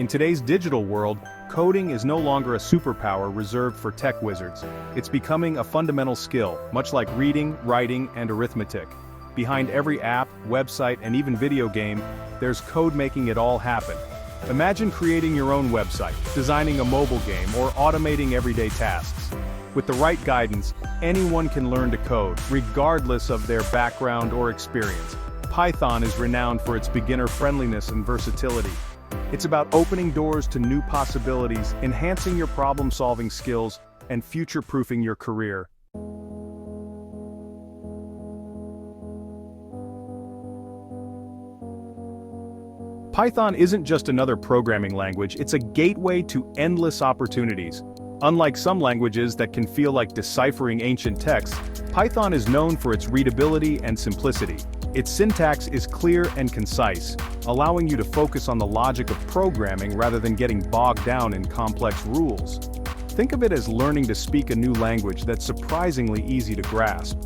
In today's digital world, coding is no longer a superpower reserved for tech wizards. It's becoming a fundamental skill, much like reading, writing, and arithmetic. Behind every app, website, and even video game, there's code making it all happen. Imagine creating your own website, designing a mobile game, or automating everyday tasks. With the right guidance, anyone can learn to code, regardless of their background or experience. Python is renowned for its beginner friendliness and versatility. It's about opening doors to new possibilities, enhancing your problem-solving skills, and future-proofing your career. Python isn't just another programming language, it's a gateway to endless opportunities. Unlike some languages that can feel like deciphering ancient texts, Python is known for its readability and simplicity. Its syntax is clear and concise, allowing you to focus on the logic of programming rather than getting bogged down in complex rules. Think of it as learning to speak a new language that's surprisingly easy to grasp.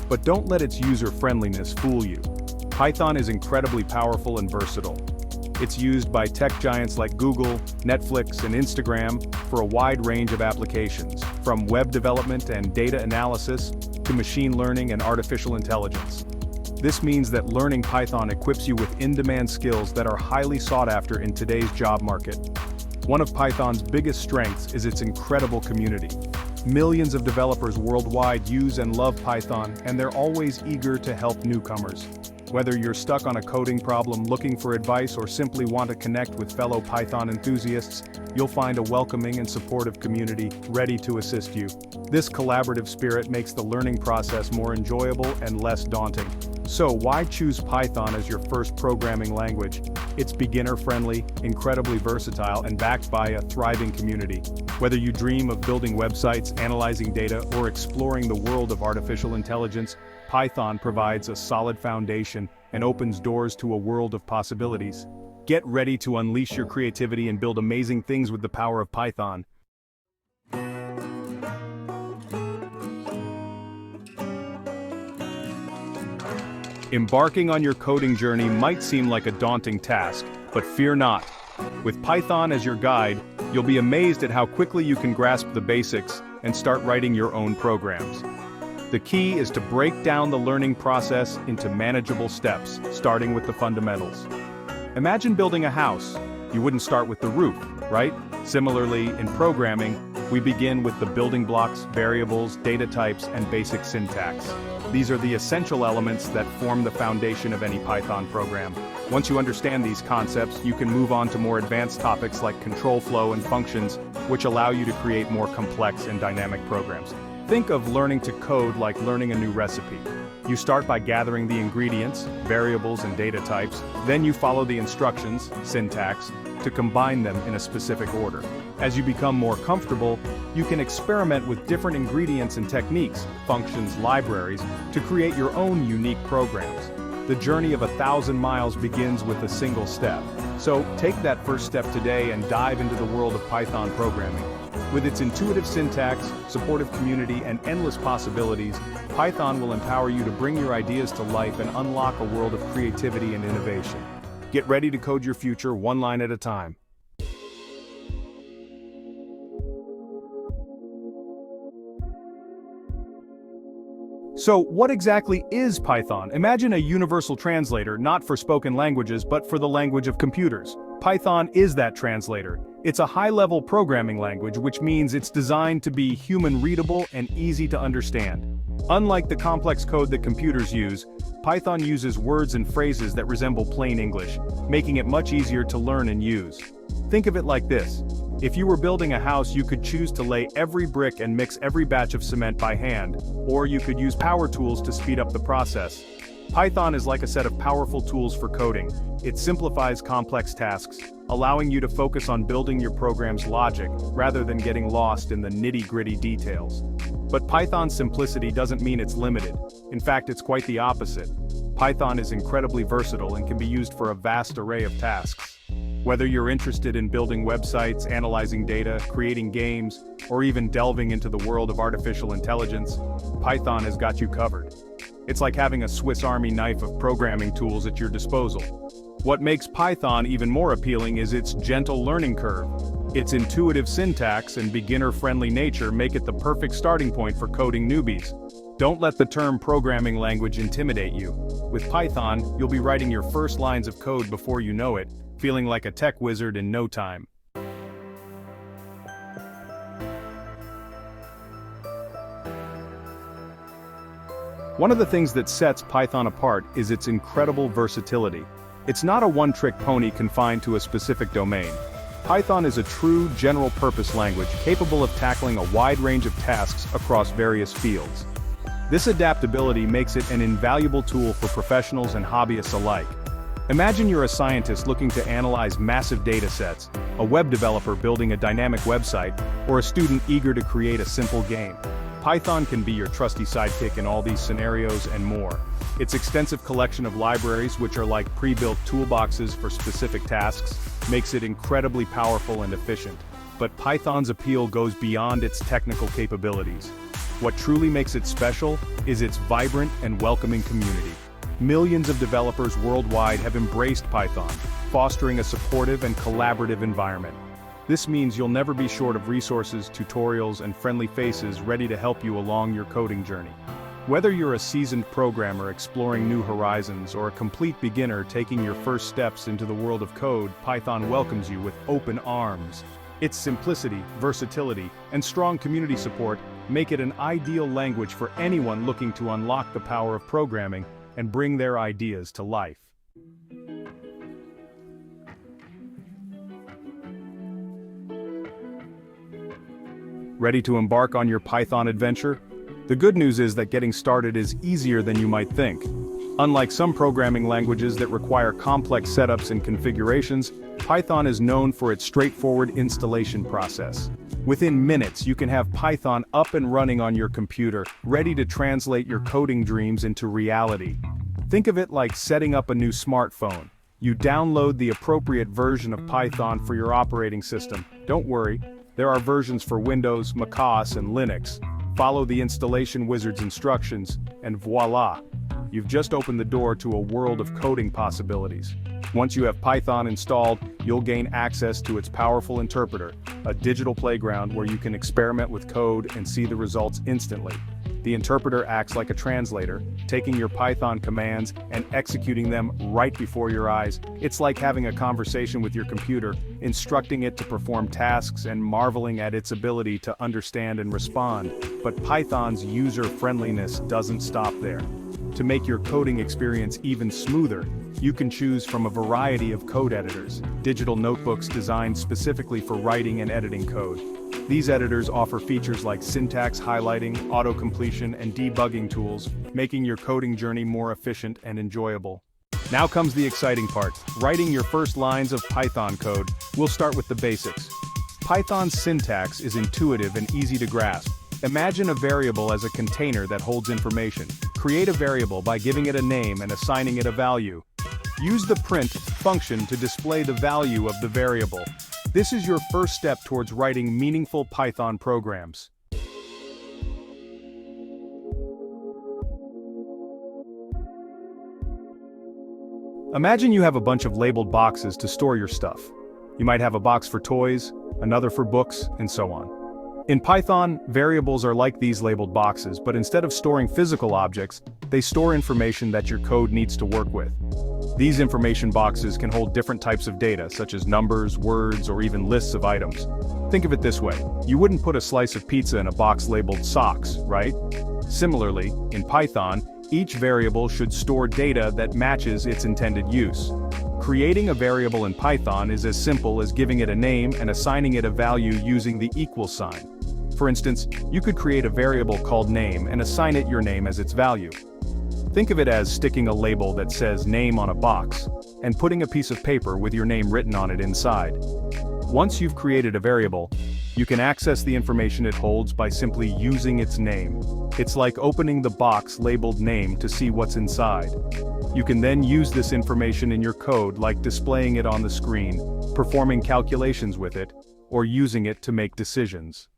But don't let its user-friendliness fool you. Python is incredibly powerful and versatile. It's used by tech giants like Google, Netflix, and Instagram for a wide range of applications, from web development and data analysis to machine learning and artificial intelligence. This means that learning Python equips you with in-demand skills that are highly sought after in today's job market. One of Python's biggest strengths is its incredible community. Millions of developers worldwide use and love Python, and they're always eager to help newcomers. Whether you're stuck on a coding problem, looking for advice, or simply want to connect with fellow Python enthusiasts, you'll find a welcoming and supportive community ready to assist you. This collaborative spirit makes the learning process more enjoyable and less daunting. So why choose Python as your first programming language? It's beginner-friendly, incredibly versatile, and backed by a thriving community. Whether you dream of building websites, analyzing data, or exploring the world of artificial intelligence, Python provides a solid foundation and opens doors to a world of possibilities. Get ready to unleash your creativity and build amazing things with the power of Python. Embarking on your coding journey might seem like a daunting task, but fear not. With Python as your guide, you'll be amazed at how quickly you can grasp the basics and start writing your own programs. The key is to break down the learning process into manageable steps, starting with the fundamentals. Imagine building a house. You wouldn't start with the roof, right? Similarly, in programming, we begin with the building blocks, variables, data types, and basic syntax. These are the essential elements that form the foundation of any Python program. Once you understand these concepts, you can move on to more advanced topics like control flow and functions, which allow you to create more complex and dynamic programs. Think of learning to code like learning a new recipe. You start by gathering the ingredients, variables, and data types, then you follow the instructions, syntax, to combine them in a specific order. As you become more comfortable, you can experiment with different ingredients and techniques, functions, libraries, to create your own unique programs. The journey of 1,000 miles begins with a single step. So take that first step today and dive into the world of Python programming. With its intuitive syntax, supportive community, and endless possibilities, Python will empower you to bring your ideas to life and unlock a world of creativity and innovation. Get ready to code your future one line at a time. So, what exactly is Python? Imagine a universal translator, not for spoken languages, but for the language of computers. Python is that translator. It's a high-level programming language, which means it's designed to be human-readable and easy to understand. Unlike the complex code that computers use, Python uses words and phrases that resemble plain English, making it much easier to learn and use. Think of it like this. If you were building a house, you could choose to lay every brick and mix every batch of cement by hand, or you could use power tools to speed up the process. Python is like a set of powerful tools for coding. It simplifies complex tasks, allowing you to focus on building your program's logic rather than getting lost in the nitty-gritty details. But Python's simplicity doesn't mean it's limited. In fact, it's quite the opposite. Python is incredibly versatile and can be used for a vast array of tasks. Whether you're interested in building websites, analyzing data, creating games, or even delving into the world of artificial intelligence, Python has got you covered. It's like having a Swiss Army knife of programming tools at your disposal. What makes Python even more appealing is its gentle learning curve. Its intuitive syntax and beginner-friendly nature make it the perfect starting point for coding newbies. Don't let the term programming language intimidate you. With Python, you'll be writing your first lines of code before you know it, feeling like a tech wizard in no time. One of the things that sets Python apart is its incredible versatility. It's not a one-trick pony confined to a specific domain. Python is a true general-purpose language capable of tackling a wide range of tasks across various fields. This adaptability makes it an invaluable tool for professionals and hobbyists alike. Imagine you're a scientist looking to analyze massive data sets, a web developer building a dynamic website, or a student eager to create a simple game. Python can be your trusty sidekick in all these scenarios and more. Its extensive collection of libraries, which are like pre-built toolboxes for specific tasks, makes it incredibly powerful and efficient. But Python's appeal goes beyond its technical capabilities. What truly makes it special is its vibrant and welcoming community. Millions of developers worldwide have embraced Python, fostering a supportive and collaborative environment. This means you'll never be short of resources, tutorials, and friendly faces ready to help you along your coding journey. Whether you're a seasoned programmer exploring new horizons or a complete beginner taking your first steps into the world of code, Python welcomes you with open arms. Its simplicity, versatility, and strong community support make it an ideal language for anyone looking to unlock the power of programming and bring their ideas to life. Ready to embark on your Python adventure? The good news is that getting started is easier than you might think. Unlike some programming languages that require complex setups and configurations, Python is known for its straightforward installation process. Within minutes, you can have Python up and running on your computer, ready to translate your coding dreams into reality. Think of it like setting up a new smartphone. You download the appropriate version of Python for your operating system. Don't worry, there are versions for Windows, macOS, and Linux. Follow the installation wizard's instructions, and voila! You've just opened the door to a world of coding possibilities. Once you have Python installed, you'll gain access to its powerful interpreter, a digital playground where you can experiment with code and see the results instantly. The interpreter acts like a translator, taking your Python commands and executing them right before your eyes. It's like having a conversation with your computer, instructing it to perform tasks and marveling at its ability to understand and respond. But Python's user-friendliness doesn't stop there. To make your coding experience even smoother, you can choose from a variety of code editors, digital notebooks designed specifically for writing and editing code. These editors offer features like syntax highlighting, auto-completion, and debugging tools, making your coding journey more efficient and enjoyable. Now comes the exciting part, writing your first lines of Python code. We'll start with the basics. Python's syntax is intuitive and easy to grasp. Imagine a variable as a container that holds information. Create a variable by giving it a name and assigning it a value. Use the print function to display the value of the variable. This is your first step towards writing meaningful Python programs. Imagine you have a bunch of labeled boxes to store your stuff. You might have a box for toys, another for books, and so on. In Python, variables are like these labeled boxes, but instead of storing physical objects, they store information that your code needs to work with. These information boxes can hold different types of data, such as numbers, words, or even lists of items. Think of it this way, you wouldn't put a slice of pizza in a box labeled socks, right? Similarly, in Python, each variable should store data that matches its intended use. Creating a variable in Python is as simple as giving it a name and assigning it a value using the equal sign. For instance, you could create a variable called name and assign it your name as its value. Think of it as sticking a label that says name on a box, and putting a piece of paper with your name written on it inside. Once you've created a variable, you can access the information it holds by simply using its name. It's like opening the box labeled name to see what's inside. You can then use this information in your code, like displaying it on the screen, performing calculations with it, or using it to make decisions.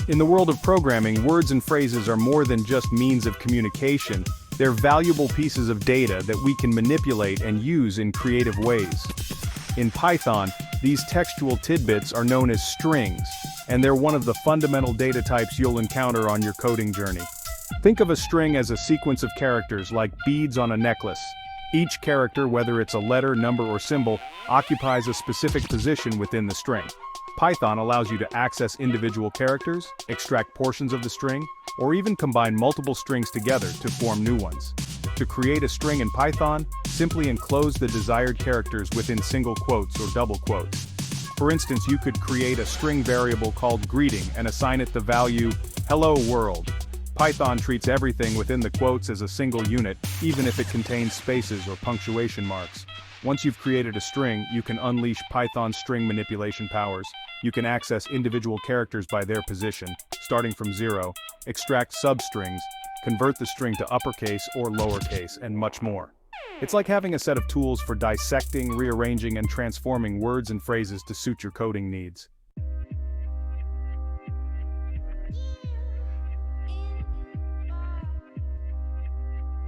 In the world of programming, words and phrases are more than just means of communication. They're valuable pieces of data that we can manipulate and use in creative ways. In Python, these textual tidbits are known as strings, and they're one of the fundamental data types you'll encounter on your coding journey. Think of a string as a sequence of characters like beads on a necklace. Each character, whether it's a letter, number, or symbol, occupies a specific position within the string. Python allows you to access individual characters, extract portions of the string, or even combine multiple strings together to form new ones. To create a string in Python, simply enclose the desired characters within single quotes or double quotes. For instance, you could create a string variable called greeting and assign it the value hello world. Python treats everything within the quotes as a single unit, even if it contains spaces or punctuation marks. Once you've created a string, you can unleash Python's string manipulation powers. You can access individual characters by their position, starting from 0, extract substrings, convert the string to uppercase or lowercase, and much more. It's like having a set of tools for dissecting, rearranging, and transforming words and phrases to suit your coding needs.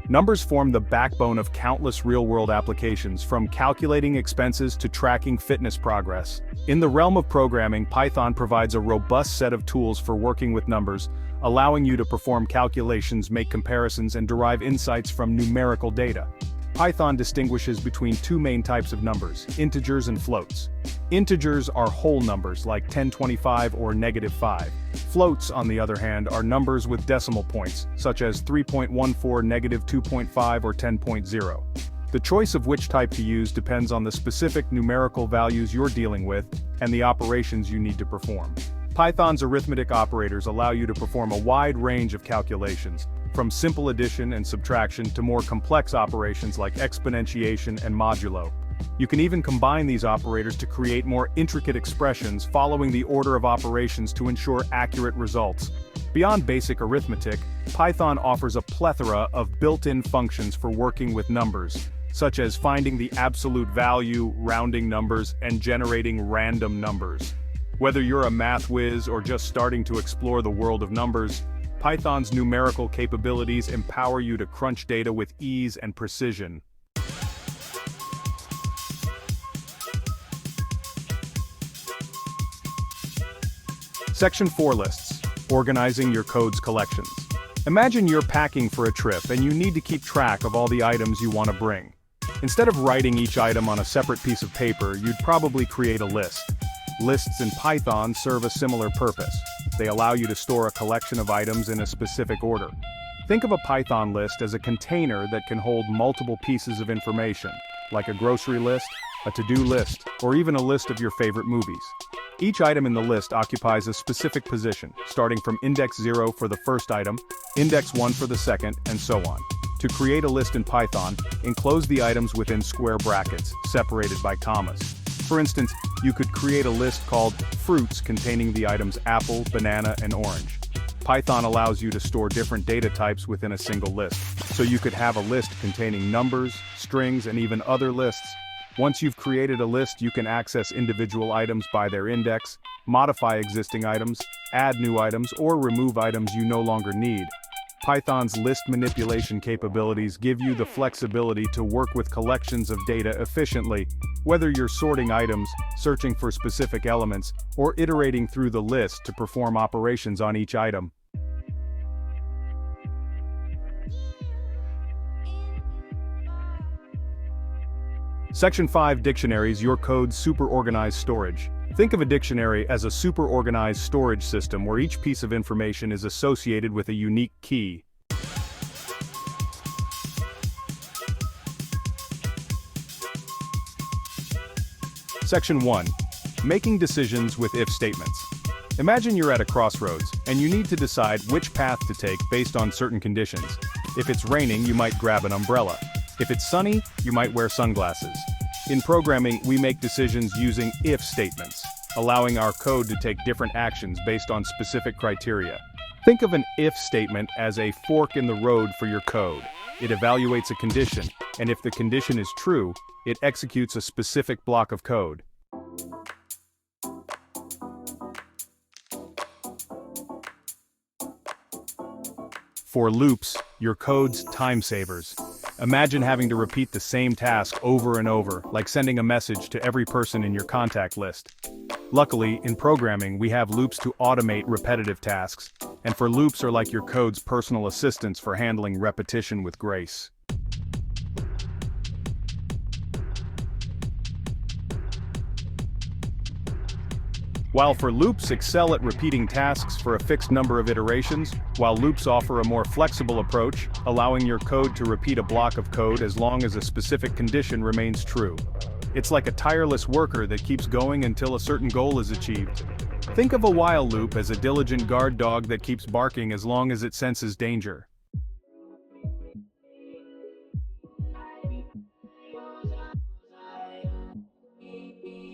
Numbers form the backbone of countless real-world applications, from calculating expenses to tracking fitness progress. In the realm of programming, Python provides a robust set of tools for working with numbers, allowing you to perform calculations, make comparisons, and derive insights from numerical data. Python distinguishes between two main types of numbers, integers and floats. Integers are whole numbers like 1025 or -5. Floats, on the other hand, are numbers with decimal points, such as 3.14, -2.5, or 10.0. The choice of which type to use depends on the specific numerical values you're dealing with and the operations you need to perform. Python's arithmetic operators allow you to perform a wide range of calculations, from simple addition and subtraction to more complex operations like exponentiation and modulo. You can even combine these operators to create more intricate expressions following the order of operations to ensure accurate results. Beyond basic arithmetic, Python offers a plethora of built-in functions for working with numbers, such as finding the absolute value, rounding numbers, and generating random numbers. Whether you're a math whiz or just starting to explore the world of numbers, Python's numerical capabilities empower you to crunch data with ease and precision. Section 4 lists, organizing your code's collections. Imagine you're packing for a trip and you need to keep track of all the items you want to bring. Instead of writing each item on a separate piece of paper, you'd probably create a list. Lists in Python serve a similar purpose. They allow you to store a collection of items in a specific order. Think of a Python list as a container that can hold multiple pieces of information, like a grocery list, a to-do list, or even a list of your favorite movies. Each item in the list occupies a specific position, starting from index 0 for the first item, index 1 for the second, and so on. To create a list in Python, enclose the items within square brackets, separated by commas. For instance, you could create a list called fruits containing the items apple, banana, and orange. Python allows you to store different data types within a single list, so you could have a list containing numbers, strings, and even other lists. Once you've created a list, you can access individual items by their index, modify existing items, add new items, or remove items you no longer need. Python's list manipulation capabilities give you the flexibility to work with collections of data efficiently, whether you're sorting items, searching for specific elements, or iterating through the list to perform operations on each item. Section 5 Dictionaries, your code's super-organized storage. Think of a dictionary as a super-organized storage system where each piece of information is associated with a unique key. Section 1. Making decisions with if statements. Imagine you're at a crossroads, and you need to decide which path to take based on certain conditions. If it's raining, you might grab an umbrella. If it's sunny, you might wear sunglasses. In programming, we make decisions using if statements, allowing our code to take different actions based on specific criteria. Think of an if statement as a fork in the road for your code. It evaluates a condition, and if the condition is true, it executes a specific block of code. For loops, your code's time savers. Imagine having to repeat the same task over and over, like sending a message to every person in your contact list. Luckily, in programming, we have loops to automate repetitive tasks, and for loops are like your code's personal assistants for handling repetition with grace. While for loops excel at repeating tasks for a fixed number of iterations, while loops offer a more flexible approach, allowing your code to repeat a block of code as long as a specific condition remains true. It's like a tireless worker that keeps going until a certain goal is achieved. Think of a while loop as a diligent guard dog that keeps barking as long as it senses danger.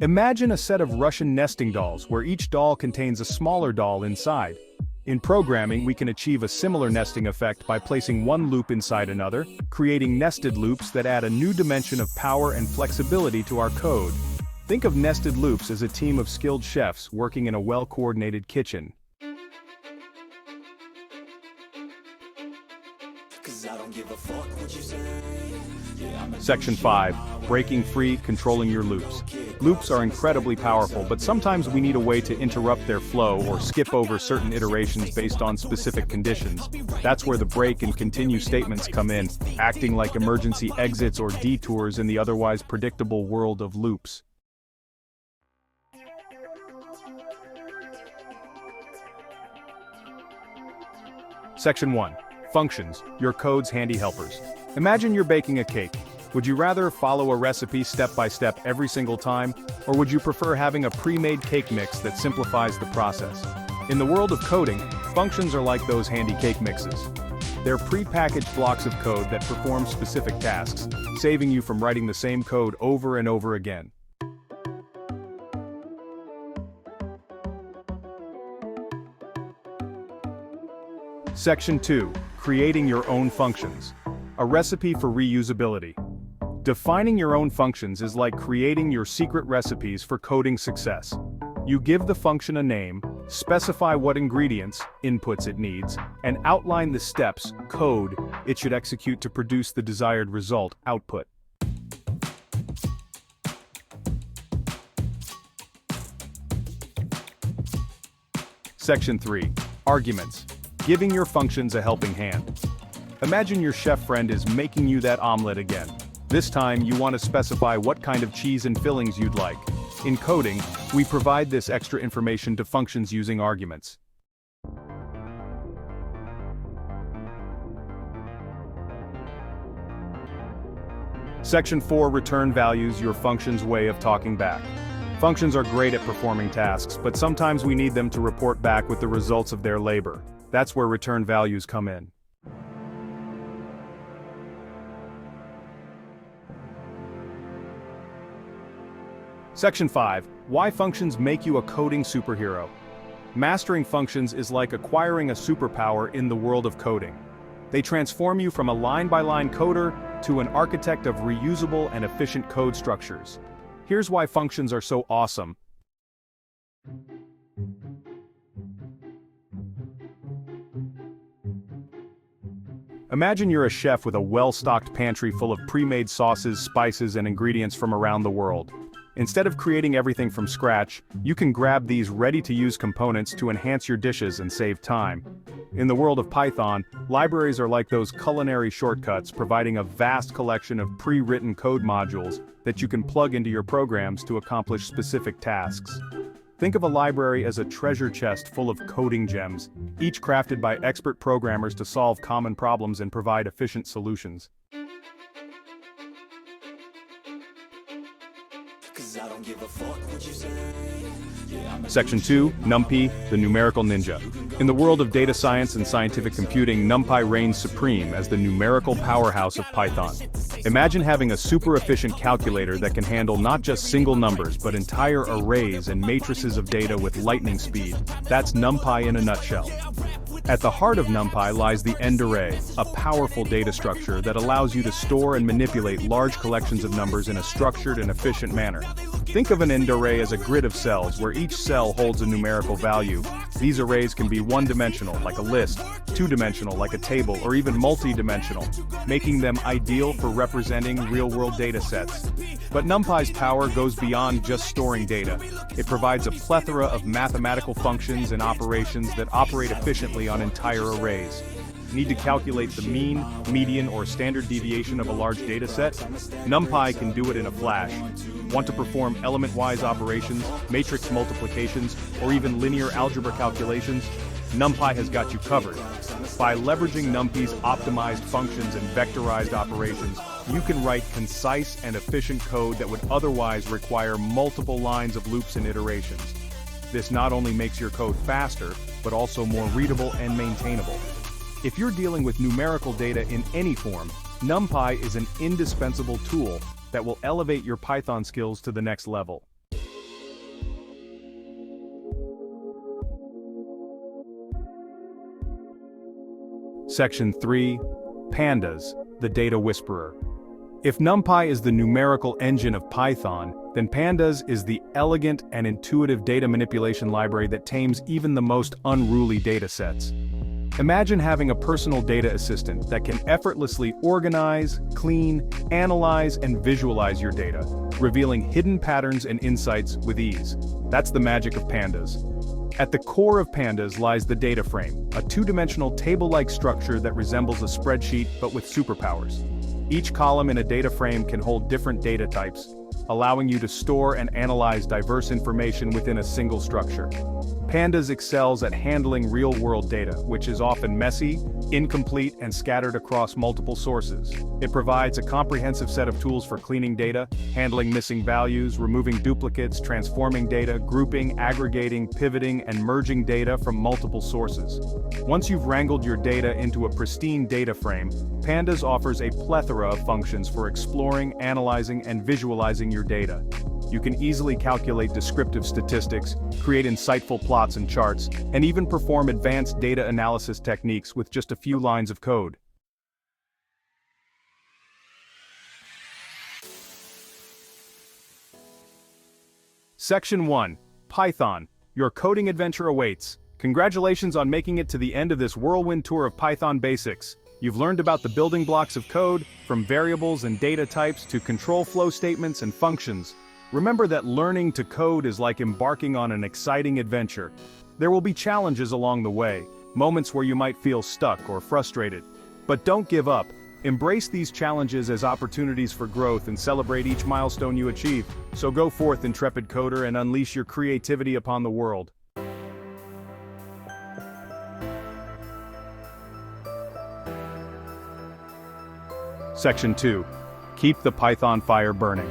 Imagine a set of Russian nesting dolls where each doll contains a smaller doll inside. In programming, we can achieve a similar nesting effect by placing one loop inside another, creating nested loops that add a new dimension of power and flexibility to our code. Think of nested loops as a team of skilled chefs working in a well-coordinated kitchen. Section 5. Breaking free, controlling your loops. Loops are incredibly powerful, but sometimes we need a way to interrupt their flow or skip over certain iterations based on specific conditions. That's where the break and continue statements come in, acting like emergency exits or detours in the otherwise predictable world of loops. Section 1. Functions, your code's handy helpers. Imagine you're baking a cake. Would you rather follow a recipe step by step every single time, or would you prefer having a pre-made cake mix that simplifies the process? In the world of coding, functions are like those handy cake mixes. They're pre-packaged blocks of code that perform specific tasks, saving you from writing the same code over and over again. Section 2. Creating your own functions. A recipe for reusability. Defining your own functions is like creating your secret recipes for coding success. You give the function a name, specify what ingredients, inputs it needs, and outline the steps, code, it should execute to produce the desired result, output. Section 3. Arguments. Giving your functions a helping hand. Imagine your chef friend is making you that omelet again. This time, you want to specify what kind of cheese and fillings you'd like. In coding, we provide this extra information to functions using arguments. Section 4. Return values, your function's way of talking back. Functions are great at performing tasks, but sometimes we need them to report back with the results of their labor. That's where return values come in. Section 5. Why functions make you a coding superhero. Mastering functions is like acquiring a superpower in the world of coding. They transform you from a line-by-line coder to an architect of reusable and efficient code structures. Here's why functions are so awesome. Imagine you're a chef with a well-stocked pantry full of pre-made sauces, spices, and ingredients from around the world. Instead of creating everything from scratch, you can grab these ready-to-use components to enhance your dishes and save time. In the world of Python, libraries are like those culinary shortcuts, providing a vast collection of pre-written code modules that you can plug into your programs to accomplish specific tasks. Think of a library as a treasure chest full of coding gems, each crafted by expert programmers to solve common problems and provide efficient solutions. Section 2. NumPy, the numerical ninja. In the world of data science and scientific computing, NumPy reigns supreme as the numerical powerhouse of Python. Imagine having a super efficient calculator that can handle not just single numbers but entire arrays and matrices of data with lightning speed. That's NumPy in a nutshell. At the heart of NumPy lies the end array, a powerful data structure that allows you to store and manipulate large collections of numbers in a structured and efficient manner. Think of an end array as a grid of cells where each cell holds a numerical value. These arrays can be one-dimensional, like a list, two-dimensional, like a table, or even multi-dimensional, making them ideal for representing real-world data sets. But NumPy's power goes beyond just storing data. It provides a plethora of mathematical functions and operations that operate efficiently on entire arrays. Need to calculate the mean, median, or standard deviation of a large data set? NumPy can do it in a flash. Want to perform element-wise operations, matrix multiplications, or even linear algebra calculations? NumPy has got you covered. By leveraging NumPy's optimized functions and vectorized operations, you can write concise and efficient code that would otherwise require multiple lines of loops and iterations. This not only makes your code faster, but also more readable and maintainable. If you're dealing with numerical data in any form, NumPy is an indispensable tool that will elevate your Python skills to the next level. Section 3. Pandas, the data whisperer. If NumPy is the numerical engine of Python, then Pandas is the elegant and intuitive data manipulation library that tames even the most unruly data sets. Imagine having a personal data assistant that can effortlessly organize, clean, analyze, and visualize your data, revealing hidden patterns and insights with ease. That's the magic of Pandas. At the core of Pandas lies the data frame, a two-dimensional table-like structure that resembles a spreadsheet but with superpowers. Each column in a data frame can hold different data types, allowing you to store and analyze diverse information within a single structure. Pandas excels at handling real-world data, which is often messy, incomplete, and scattered across multiple sources. It provides a comprehensive set of tools for cleaning data, handling missing values, removing duplicates, transforming data, grouping, aggregating, pivoting, and merging data from multiple sources. Once you've wrangled your data into a pristine data frame, Pandas offers a plethora of functions for exploring, analyzing, and visualizing your data. You can easily calculate descriptive statistics, create insightful plots and charts, and even perform advanced data analysis techniques with just a few lines of code. Section 1. Python. Your coding adventure awaits. Congratulations on making it to the end of this whirlwind tour of Python basics. You've learned about the building blocks of code, from variables and data types to control flow statements and functions. Remember that learning to code is like embarking on an exciting adventure. There will be challenges along the way, moments where you might feel stuck or frustrated. But don't give up. Embrace these challenges as opportunities for growth and celebrate each milestone you achieve. So go forth, intrepid coder, and unleash your creativity upon the world. Section 2. Keep the Python fire burning.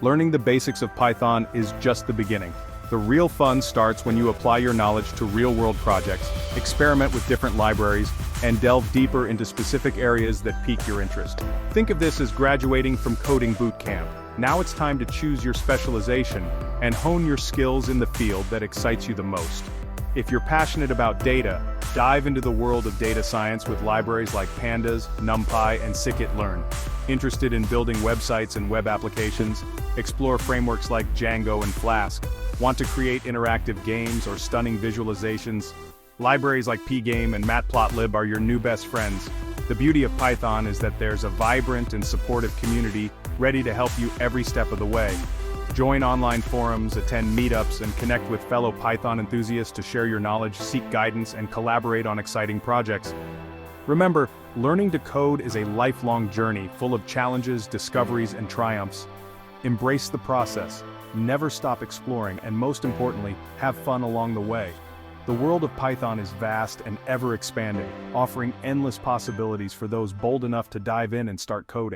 Learning the basics of Python is just the beginning. The real fun starts when you apply your knowledge to real-world projects, experiment with different libraries, and delve deeper into specific areas that pique your interest. Think of this as graduating from coding boot camp. Now it's time to choose your specialization and hone your skills in the field that excites you the most. If you're passionate about data, dive into the world of data science with libraries like Pandas, NumPy, and scikit-learn. Interested in building websites and web applications? Explore frameworks like Django and Flask. Want to create interactive games or stunning visualizations? Libraries like pgame and matplotlib are your new best friends. The beauty of Python is that there's a vibrant and supportive community ready to help you every step of the way. Join online forums, attend meetups, and connect with fellow Python enthusiasts to share your knowledge, seek guidance, and collaborate on exciting projects. Remember, learning to code is a lifelong journey full of challenges, discoveries, and triumphs. Embrace the process, never stop exploring, and most importantly, have fun along the way. The world of Python is vast and ever-expanding, offering endless possibilities for those bold enough to dive in and start coding.